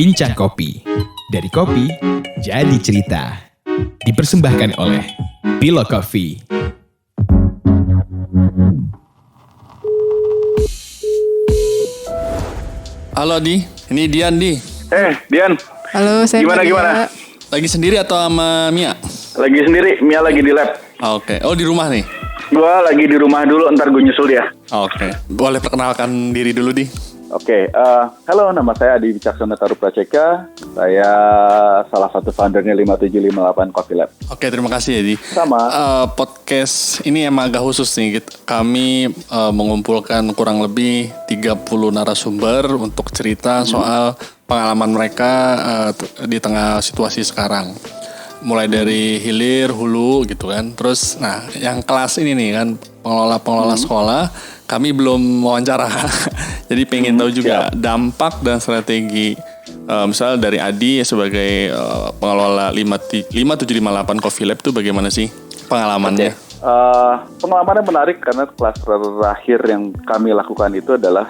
Bincang Kopi. Dari kopi, jadi cerita. Dipersembahkan oleh Bilo Coffee. Halo Di, ini Dian Di. Dian. Halo, saya Gimana? Lagi sendiri atau sama Mia? Lagi sendiri, Mia lagi di lab. Oke. Oh, di rumah nih? Gua lagi di rumah dulu, ntar gue nyusul dia. Oke. Boleh perkenalkan diri dulu, Di? Halo, nama saya Adi Wicaksono Tarupraceka. Saya salah satu foundernya 5758 Coffee Lab. Oke, terima kasih ya, Di. Sama. Podcast ini emang agak khusus nih. Kami mengumpulkan kurang lebih 30 narasumber untuk cerita soal pengalaman mereka di tengah situasi sekarang. Mulai dari hilir, hulu gitu kan. Terus, nah yang kelas ini nih kan, pengelola sekolah, kami belum wawancara. Jadi pengen tahu juga dampak dan strategi misalnya dari Adi sebagai pengelola 5758 Coffee Lab itu bagaimana sih pengalamannya? Pengalamannya menarik karena kelas terakhir yang kami lakukan itu adalah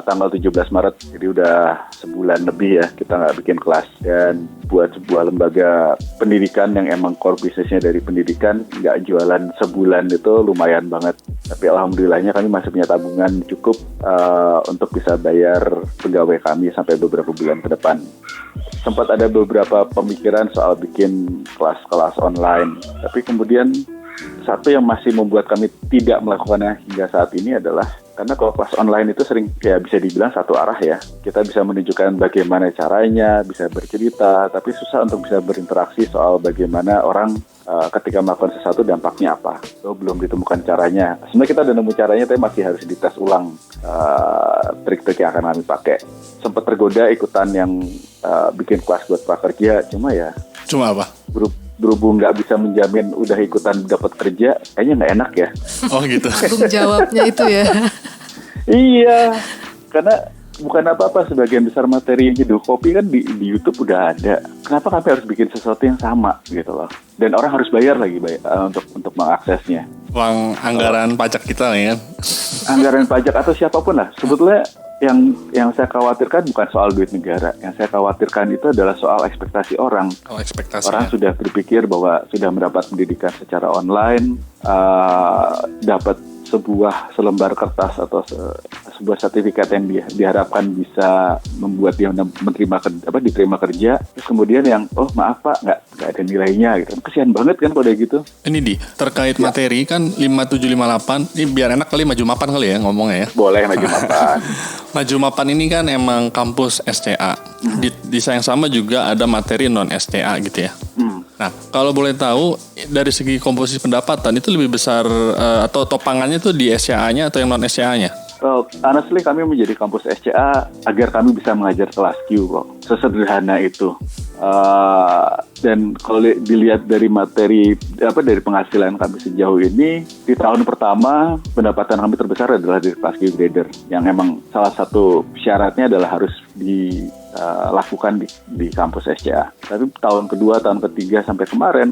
tanggal 17 Maret. Jadi udah sebulan lebih ya kita nggak bikin kelas. Dan buat sebuah lembaga pendidikan yang emang core bisnisnya dari pendidikan, nggak jualan sebulan itu lumayan banget. Tapi alhamdulillahnya kami masih punya tabungan cukup untuk bisa bayar pegawai kami sampai beberapa bulan ke depan. Sempat ada beberapa pemikiran soal bikin kelas-kelas online. Tapi kemudian satu yang masih membuat kami tidak melakukannya hingga saat ini adalah karena kalau kelas online itu sering ya bisa dibilang satu arah ya. Kita bisa menunjukkan bagaimana caranya, bisa bercerita, tapi susah untuk bisa berinteraksi soal bagaimana orang ketika melakukan sesuatu dampaknya apa. So, belum ditemukan caranya. Sebenarnya kita udah nemu caranya, tapi masih harus dites ulang trik-trik yang akan kami pakai. Sempat tergoda ikutan yang bikin kelas buat prakerja, cuma apa? Berhubung nggak bisa menjamin udah ikutan dapat kerja, kayaknya nggak enak ya. Oh gitu. Tanggung jawabnya itu ya. Iya, karena bukan apa-apa, sebagian besar materi yang Nyeduh Kopi kan di YouTube udah ada. Kenapa kami harus bikin sesuatu yang sama gitu loh? Dan orang harus bayar lagi untuk mengaksesnya. Uang anggaran pajak kita nih kan? Anggaran pajak atau siapapun lah. Sebetulnya yang saya khawatirkan bukan soal duit negara. Yang saya khawatirkan itu adalah soal ekspektasi orang. Oh, ekspektasi. Orang sudah berpikir bahwa sudah mendapat pendidikan secara online, dapat sebuah selembar kertas atau sebuah sertifikat yang diharapkan bisa membuat dia diterima kerja. Terus kemudian yang maaf Pak, nggak ada nilainya gitu. Kesian banget kan pada gitu. Ini Di, terkait materi kan 5758, ini biar enak kali maju mapan kali ya ngomongnya ya. Boleh maju mapan. Maju mapan ini kan emang kampus SCA. Di yang sama juga ada materi non SCA gitu ya. Nah, kalau boleh tahu dari segi komposisi pendapatan itu lebih besar atau topangannya tuh di SCA-nya atau yang non SCA-nya? Well, honestly kami menjadi kampus SCA agar kami bisa mengajar kelas Q kok. Sesederhana itu. Dan kalau dilihat dari dari penghasilan kami sejauh ini, di tahun pertama pendapatan kami terbesar adalah dari kelas Q grader, yang emang salah satu syaratnya adalah harus dilakukan di kampus SCA. Tapi tahun kedua, tahun ketiga sampai kemarin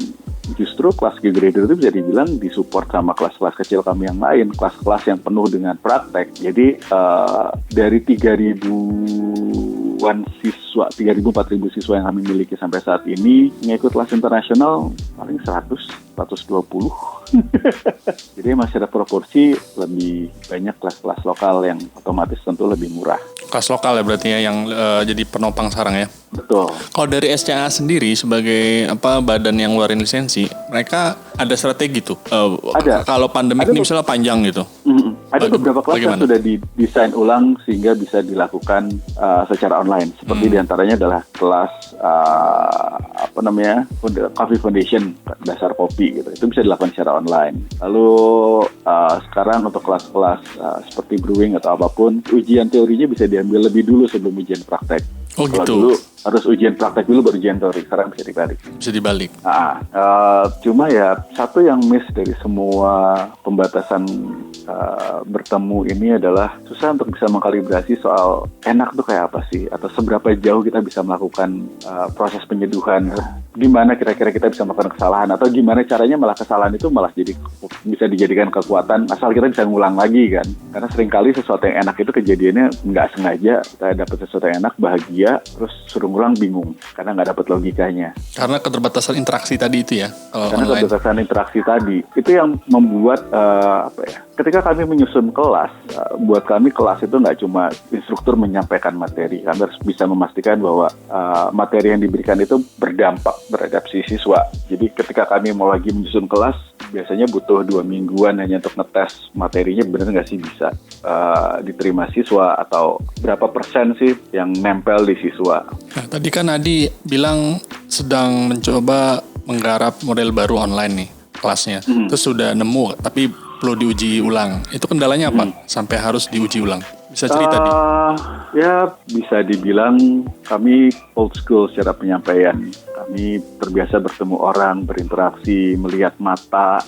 justru kelas Q grader itu bisa dibilang disupport sama kelas-kelas kecil kami yang lain, kelas-kelas yang penuh dengan praktek. Jadi dari 3.000-an siswa, 3.000-4.000 siswa yang kami miliki sampai saat ini, ngikut kelas internasional paling 100-120. Jadi masih ada proporsi lebih banyak kelas-kelas lokal yang otomatis tentu lebih murah. Kelas lokal ya berarti ya yang jadi penopang sekarang ya. Betul. Kalau dari SCA sendiri sebagai badan yang ngeluarin lisensi, mereka ada strategi tuh. Ada. Kalau pandemik ini misalnya panjang gitu. Ada beberapa kelas yang sudah didesain ulang sehingga bisa dilakukan secara online. Seperti diantaranya adalah kelas Coffee Foundation, dasar kopi gitu. Itu bisa dilakukan secara online. Lalu sekarang untuk kelas-kelas seperti brewing atau apapun, ujian teorinya bisa diambil lebih dulu sebelum ujian praktek. Oh gitu. Kalau dulu harus ujian praktek dulu baru ujian teori, sekarang bisa dibalik. Bisa dibalik. Cuma ya satu yang miss dari semua pembatasan bertemu ini adalah susah untuk bisa mengkalibrasi soal enak tuh kayak apa sih, atau seberapa jauh kita bisa melakukan proses penyeduhan gimana kira-kira kita bisa melakukan kesalahan atau gimana caranya malah kesalahan itu malah jadi bisa dijadikan kekuatan asal kita bisa ngulang lagi kan. Karena seringkali sesuatu yang enak itu kejadiannya nggak sengaja, kita dapat sesuatu yang enak, bahagia, terus suruh ngulang bingung karena nggak dapat logikanya. Karena keterbatasan interaksi tadi itu ya. Karena Online. keterbatasan interaksi tadi itu yang membuat ketika kami menyusun kelas, buat kami kelas itu nggak cuma instruktur menyampaikan materi, kami harus bisa memastikan bahwa materi yang diberikan itu berdampak terhadap si siswa. Jadi ketika kami mau lagi menyusun kelas, biasanya butuh 2 mingguan hanya untuk ngetes materinya benar nggak sih bisa diterima siswa atau berapa persen sih yang nempel di siswa. Nah, tadi kan Adi bilang sedang mencoba menggarap model baru online nih kelasnya. Terus sudah nemu tapi perlu diuji ulang. Itu kendalanya apa? Sampai harus diuji ulang. Bisa cerita Di? Ya bisa dibilang kami old school secara penyampaian. Kami terbiasa bertemu orang, berinteraksi, melihat mata,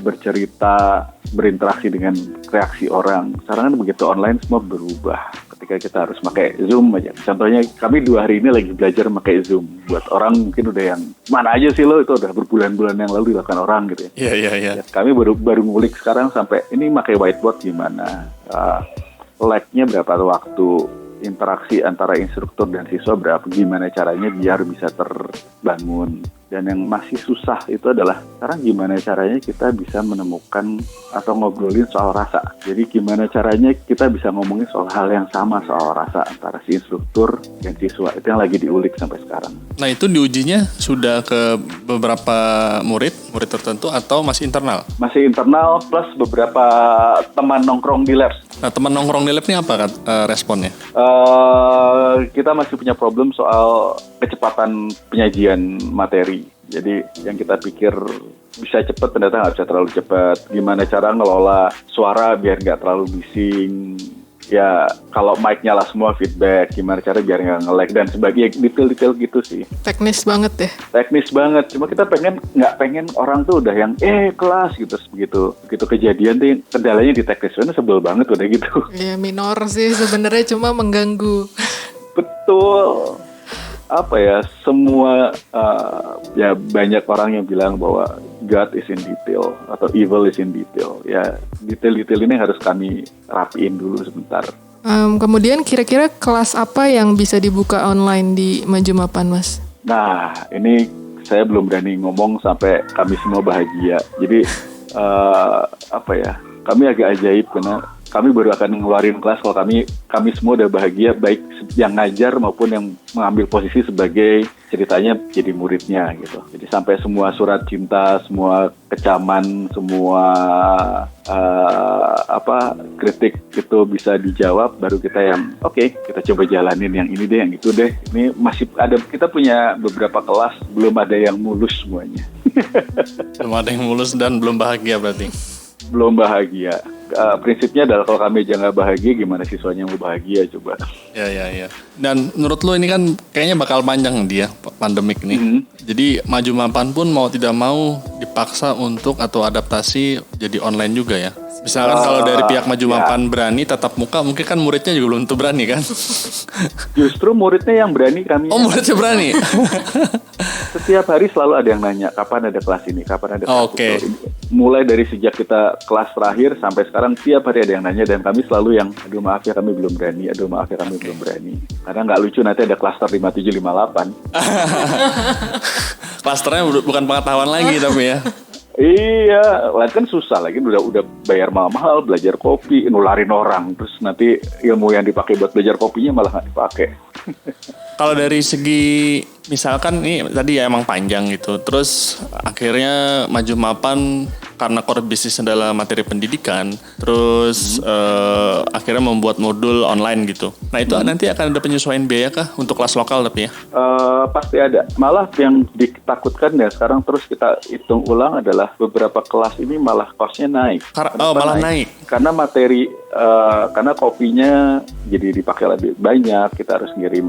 bercerita, berinteraksi dengan reaksi orang. Sekarang kan begitu online semua berubah. Ketika kita harus pakai Zoom aja. Contohnya kami 2 hari ini lagi belajar pakai Zoom. Buat orang mungkin udah yang mana aja sih lo, itu udah berbulan-bulan yang lalu dilakukan orang gitu ya. Iya. Ya, kami baru ngulik sekarang sampai ini pakai whiteboard gimana. Lag-nya berapa waktu, interaksi antara instruktur dan siswa berapa, gimana caranya biar bisa terbangun. Dan yang masih susah itu adalah sekarang gimana caranya kita bisa menemukan atau ngobrolin soal rasa. Jadi gimana caranya kita bisa ngomongin soal hal yang sama soal rasa antara si instruktur dan siswa. Itu yang lagi diulik sampai sekarang. Nah itu diujinya sudah ke beberapa murid tertentu atau masih internal? Masih internal plus beberapa teman nongkrong di labs. Nah teman nongkrong di lab ini apa responnya? Kita masih punya problem soal kecepatan penyajian materi. Jadi yang kita pikir bisa cepat ternyata nggak bisa terlalu cepat. Gimana cara ngelola suara biar nggak terlalu bising. Ya kalau mic nyala semua feedback. Gimana cara biar nggak nge-lag dan sebagainya. Detail-detail gitu sih. Teknis banget deh. Teknis banget. Cuma kita nggak pengen orang tuh udah yang kelas gitu. Begitu kejadian tuh kendalanya di teknis. Karena sebel banget udah gitu. Ya minor sih sebenarnya, cuma mengganggu. Betul. Apa ya, semua ya banyak orang yang bilang bahwa God is in detail atau evil is in detail. Ya detail-detail ini harus kami rapiin dulu sebentar. Kemudian kira-kira kelas apa yang bisa dibuka online di Maju Mapan, Mas? Nah ini saya belum berani ngomong sampai kami semua bahagia. Jadi kami agak ajaib karena kami baru akan ngeluarin kelas kalau kami semua udah bahagia, baik yang ngajar maupun yang mengambil posisi sebagai ceritanya jadi muridnya gitu. Jadi sampai semua surat cinta, semua kecaman, semua kritik itu bisa dijawab, baru kita yang kita coba jalanin yang ini deh, yang itu deh. Ini masih ada, kita punya beberapa kelas belum ada yang mulus semuanya. Belum ada yang mulus dan belum bahagia berarti? Belum bahagia. Prinsipnya adalah kalau kami aja nggak bahagia, gimana siswanya mau bahagia coba. Ya. Dan menurut lo ini kan kayaknya bakal panjang dia pandemik nih. Jadi Maju Mapan pun mau tidak mau dipaksa untuk atau adaptasi jadi online juga ya. Misalkan kalau dari pihak Maju Mapan berani tatap muka, mungkin kan muridnya juga belum tentu berani kan? Justru muridnya yang berani kami. Oh muridnya berani? Setiap hari selalu ada yang nanya, kapan ada kelas ini, kapan ada kelas itu. Mulai dari sejak kita kelas terakhir sampai sekarang, tiap hari ada yang nanya dan kami selalu yang, aduh maaf ya kami belum berani, belum berani. Karena nggak lucu nanti ada klaster 5758. Klasternya bukan pengetahuan lagi tapi ya. Iya, lain kan susah lagi, udah bayar mahal-mahal belajar kopi, nularin orang, terus nanti ilmu yang dipakai buat belajar kopinya malah nggak dipakai. Kalau dari segi misalkan ini tadi ya emang panjang gitu, terus akhirnya Maju Mapan karena core bisnis adalah materi pendidikan, terus akhirnya membuat modul online gitu. Nah itu nanti akan ada penyesuaian biaya kah untuk kelas lokal tapi ya? Pasti ada. Malah yang ditakutkan ya sekarang terus kita hitung ulang adalah beberapa kelas ini malah cost-nya naik. Malah naik? Karena materi, karena kopinya jadi dipakai lebih banyak, kita harus ngirim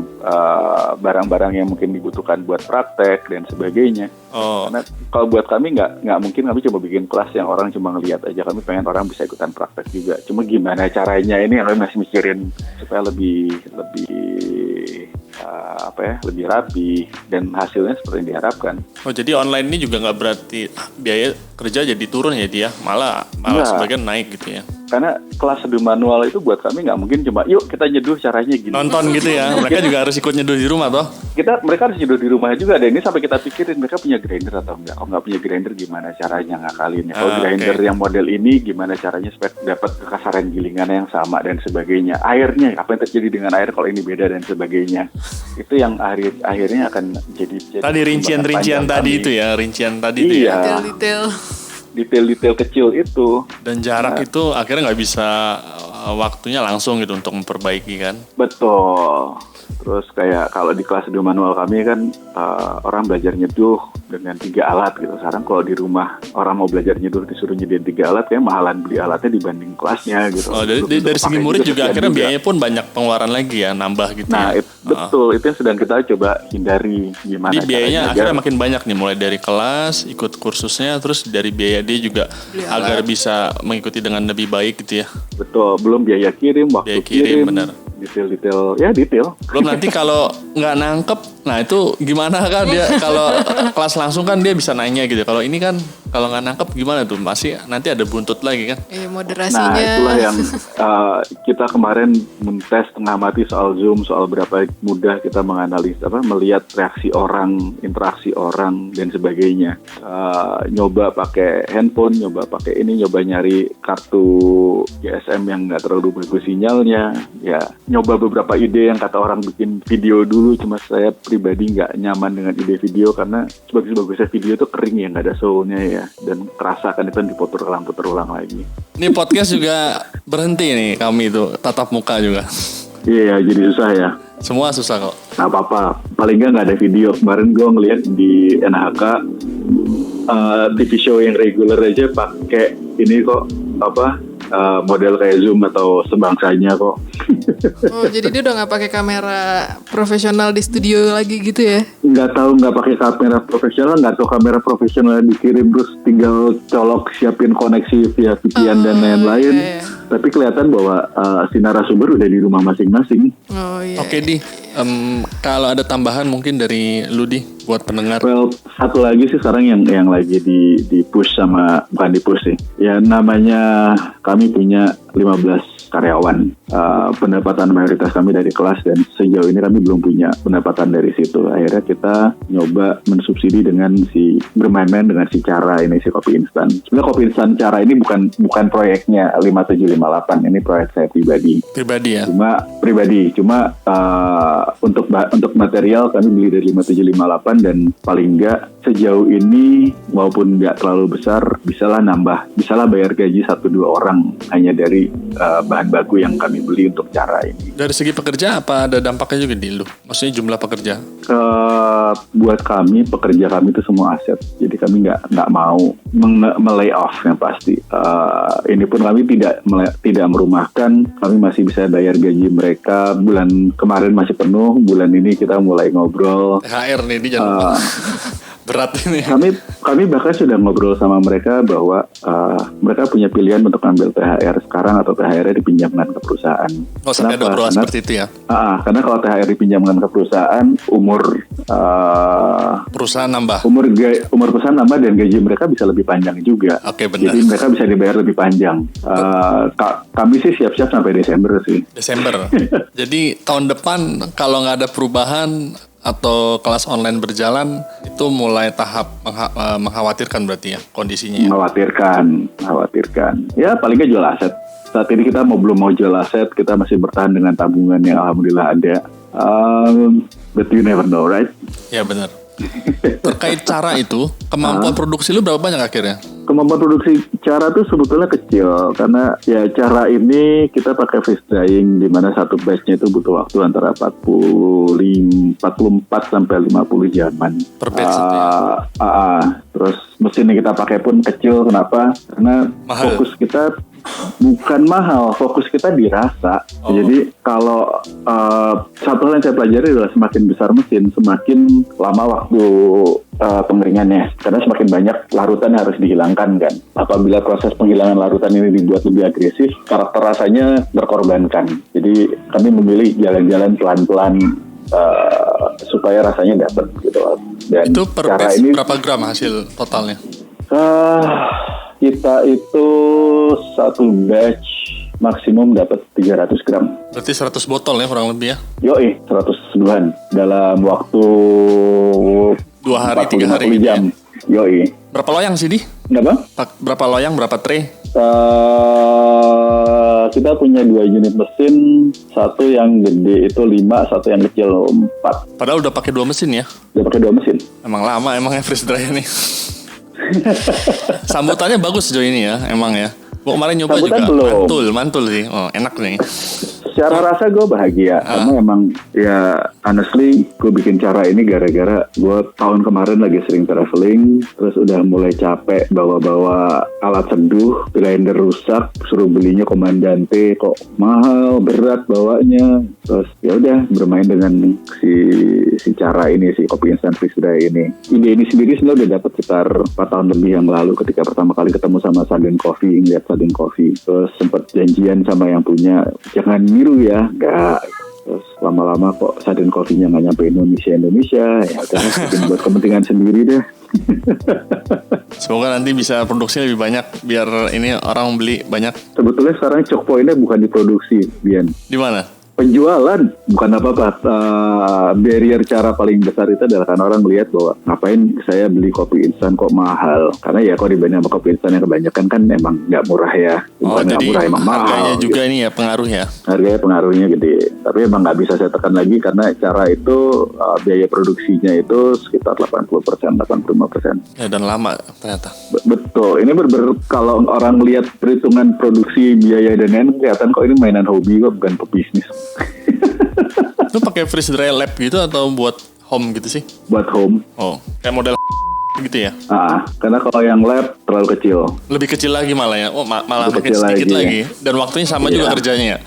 barang-barang yang mungkin dibutuhkan buat praktek dan sebagainya. Karena kalau buat kami nggak mungkin kami coba bikin kelas yang orang cuma ngelihat aja. Kami pengen orang bisa ikutan praktek juga. Cuma gimana caranya ini kami masih mikirin supaya lebih lebih rapi dan hasilnya seperti yang diharapkan. Oh, jadi online ini juga nggak berarti biaya kerja jadi turun ya dia, malah sebagian naik gitu ya. Karena kelas seduh manual itu buat kami nggak mungkin cuma yuk kita nyeduh caranya gini. Nonton gitu ya, mereka juga harus ikut nyeduh di rumah toh. Mereka harus nyeduh di rumah juga. Dan ini sampai kita pikirin mereka punya grinder atau enggak. Kalau nggak punya grinder gimana caranya ngakalinnya. Kalau grinder yang model ini gimana caranya supaya dapat kekasaran gilingannya yang sama dan sebagainya. Airnya, apa yang terjadi dengan air kalau ini beda dan sebagainya. Itu yang akhirnya akan jadi tadi rincian tadi itu ya, rincian tadi itu ya. Detail-detail kecil itu. Dan jarak itu akhirnya nggak bisa waktunya langsung gitu untuk memperbaiki kan. Betul. Terus kayak kalau di kelas seduh manual kami kan orang belajar nyeduh dengan 3 alat gitu. Sekarang kalau di rumah orang mau belajar nyeduh disuruh nyediain 3 alat, kayak mahalan beli alatnya dibanding kelasnya gitu. Oh, dari segi murid juga akhirnya biayanya pun banyak pengeluaran lagi ya, nambah gitu. Nah, betul. Itu yang sedang kita coba hindari gimana. Jadi biayanya akhirnya makin banyak nih, mulai dari kelas, ikut kursusnya, terus dari biaya dia juga agar bisa mengikuti dengan lebih baik gitu ya. Betul, belum biaya kirim, waktu kirim, benar. Detail. Belum nanti kalau nggak nangkep, nah itu gimana kan dia kalau kelas langsung kan dia bisa nanya gitu. Kalau ini kan kalau nggak nangkep gimana tuh? Masih nanti ada buntut lagi kan? Moderasinya. Nah itulah yang kita kemarin mentes tengah mati soal Zoom, soal berapa mudah kita menganalisis melihat reaksi orang, interaksi orang dan sebagainya. Nyoba pakai handphone, nyoba pakai ini, nyoba nyari kartu GSM yang nggak terlalu bagus sinyalnya, ya. Nyoba beberapa ide yang kata orang bikin video dulu, cuma saya pribadi nggak nyaman dengan ide video karena sebagus-bagusnya video itu kering ya, nggak ada soulnya ya, dan terasa kan itu diputar ulang lagi. Ini podcast juga berhenti nih kami itu, tatap muka juga. Iya, jadi susah ya. Semua susah kok. Nggak apa-apa, paling nggak ada video. Kemarin gue ngeliat di NHK TV show yang reguler aja pakai ini kok model kayak Zoom atau sebangsanya kok. Oh, jadi dia udah nggak pakai kamera profesional di studio lagi gitu ya? Nggak pakai kamera profesional, nggak tahu kamera profesional dikirim terus tinggal colok siapin koneksi via VPN dan lain-lain. Iya. Tapi kelihatan bahwa si narasumber udah di rumah masing-masing. Oh iya. Oke Di, kalau ada tambahan mungkin dari lu Di buat pendengar. Well, satu lagi sih sekarang yang lagi di push sama, bukan di push sih. Ya namanya kami punya 15 karyawan. Pendapatan mayoritas kami dari kelas dan sejauh ini kami belum punya pendapatan dari situ. Akhirnya kita nyoba mensubsidi dengan bermain-main dengan si cara ini, si kopi instan. Sebenarnya kopi instan cara ini bukan proyeknya 5758, ini proyek saya pribadi. Pribadi ya? Cuma untuk material kami beli dari 5758 dan paling enggak sejauh ini maupun enggak terlalu besar bisalah bayar gaji 1-2 orang hanya dari bahan baku yang kami beli untuk cara ini. Dari segi pekerja apa ada dampaknya juga di lu? Maksudnya jumlah pekerja? Buat kami, pekerja kami itu semua aset. Jadi kami nggak mau melay off yang pasti. Ini pun kami tidak merumahkan. Kami masih bisa bayar gaji mereka. Bulan kemarin masih penuh. Bulan ini kita mulai ngobrol. THR nih, ini jangan berat ini. Kami bahkan sudah ngobrol sama mereka bahwa mereka punya pilihan untuk ambil THR sekarang atau THR-nya dipinjamkan ke perusahaan. Oh, sampai ada obrolan seperti itu ya? Karena kalau THR dipinjamkan ke perusahaan, umur perusahaan nambah. Umur perusahaan nambah dan gaji mereka bisa lebih panjang juga. Oke, benar. Jadi mereka bisa dibayar lebih panjang. Kami sih siap-siap sampai Desember sih. Desember. Jadi tahun depan kalau nggak ada perubahan atau kelas online berjalan itu mulai tahap mengkhawatirkan berarti ya kondisinya. Mengkhawatirkan. Ya paling nggak jual aset. Saat ini kita belum mau jual aset, kita masih bertahan dengan tabungan yang alhamdulillah ada. But you never know, right? Ya benar. Terkait cara itu, kemampuan produksi lu berapa banyak akhirnya? Kemampuan produksi cara tuh sebetulnya kecil karena ya cara ini kita pakai freeze drying di mana satu batch-nya itu butuh waktu antara 44 sampai 50 jaman. Per batch itu ya? Terus mesin yang kita pakai pun kecil. Kenapa? Karena mahal. Fokus kita bukan mahal, fokus kita dirasa. Jadi kalau satu hal yang saya pelajari adalah semakin besar mesin, semakin lama waktu pengeringannya. Karena semakin banyak larutan yang harus dihilangkan kan. Apabila proses penghilangan larutan ini dibuat lebih agresif, karakter rasanya berkorbankan. Jadi kami memilih jalan-jalan pelan-pelan supaya rasanya dapat gitu. Dan Itu per cara batch ini berapa gram hasil totalnya? kita itu satu batch maksimum dapat 300 gram. Berarti 100 botol ya kurang lebih ya? Yoi, 100-an dalam waktu 2 hari, 3 hari 40 gitu jam. ya? Yoi. Berapa loyang sih, Di? Kenapa? Berapa loyang, berapa tray? Kita punya 2 unit mesin, satu yang gede itu 5, satu yang kecil 4. Padahal udah pakai 2 mesin ya? Udah pakai 2 mesin. Emang lama emang ya freeze dryer nih. Sambutannya bagus sejauh ini ya, emang ya. Gua kemarin nyoba Sambutan juga, belum. mantul sih. Oh, enak nih. Secara rasa gue bahagia karena emang ya honestly gue bikin cara ini gara-gara gue tahun kemarin lagi sering traveling, terus udah mulai capek bawa-bawa alat seduh, blender rusak, suruh belinya Komandante kok mahal, berat bawanya, terus ya udah bermain dengan si cara ini, si kopi instan freeze dryer ini. Ide ini sendiri sebenarnya udah dapat sekitar 4 tahun lebih yang lalu ketika pertama kali ketemu sama Sudden Coffee, ngeliat Sudden Coffee, terus sempat janjian sama yang punya, jangan niru ya, enggak. Terus lama-lama kok Sudden Coffee-nya nggak nyampe Indonesia, ya udah bikin buat kepentingan sendiri deh. Semoga nanti bisa produksi lebih banyak biar ini orang beli banyak. Sebetulnya sekarang choke point-nya bukan diproduksi, Bian. Di mana? Penjualan bukan apa-apa. Barrier cara paling besar itu adalah karena orang melihat bahwa ngapain saya beli kopi instan kok mahal. Karena ya kalau dibanding sama kopi instan yang kebanyakan kan emang nggak murah ya. Bukan nggak Jadi murah, emang mahal. harganya juga gitu. ini ya pengaruh ya. Harganya pengaruhnya gede. Tapi emang nggak bisa saya tekan lagi karena cara itu biaya produksinya itu sekitar 80%, 85%. Ya dan lama ternyata. Betul. Ini kalau orang lihat perhitungan produksi biaya dan lain kelihatan kok ini mainan hobi kok, bukan pebisnis. Lu pakai freeze dryer lab gitu atau buat home gitu sih? Buat home. Oh, kayak model gitu ya? Karena kalau yang lab terlalu kecil. Lebih kecil lagi malah ya? Oh, malah Lebih makin kecil sedikit lagi, lagi. Dan waktunya sama Iya. juga kerjanya ya?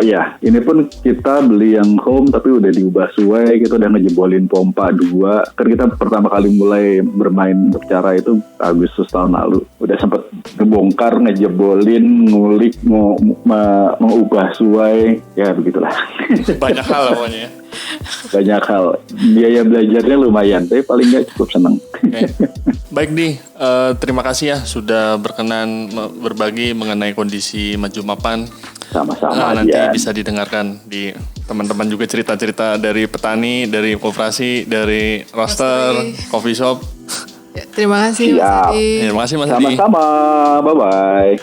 Ya, ini pun kita beli yang home tapi udah diubah sesuai, kita udah ngejebolin pompa 2. Kan kita pertama kali mulai bermain untuk cara itu Agustus tahun lalu. Udah sempet ngebongkar, ngejebolin, ngulik, mau mengubah sesuai, ya begitulah. Banyak hal lah pokoknya ya. Banyak hal. Biaya belajarnya lumayan, tapi paling nggak cukup seneng. Oke. Baik Di, terima kasih ya sudah berkenan berbagi mengenai kondisi Maju Mapan. Sama-sama Nanti aja. bisa didengarkan di teman-teman juga cerita-cerita dari petani, dari koperasi, dari roaster, Roastery. coffee shop. Ya, terima kasih Mas Siap. Adi. Terima kasih Mas Adi. Sama-sama. Bye-bye.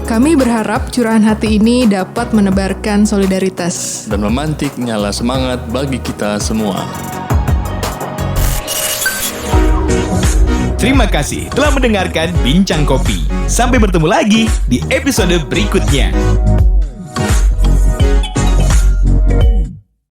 Kami berharap curahan hati ini dapat menebarkan solidaritas. Dan memantik nyala semangat bagi kita semua. Terima kasih telah mendengarkan Bincang Kopi. Sampai bertemu lagi di episode berikutnya.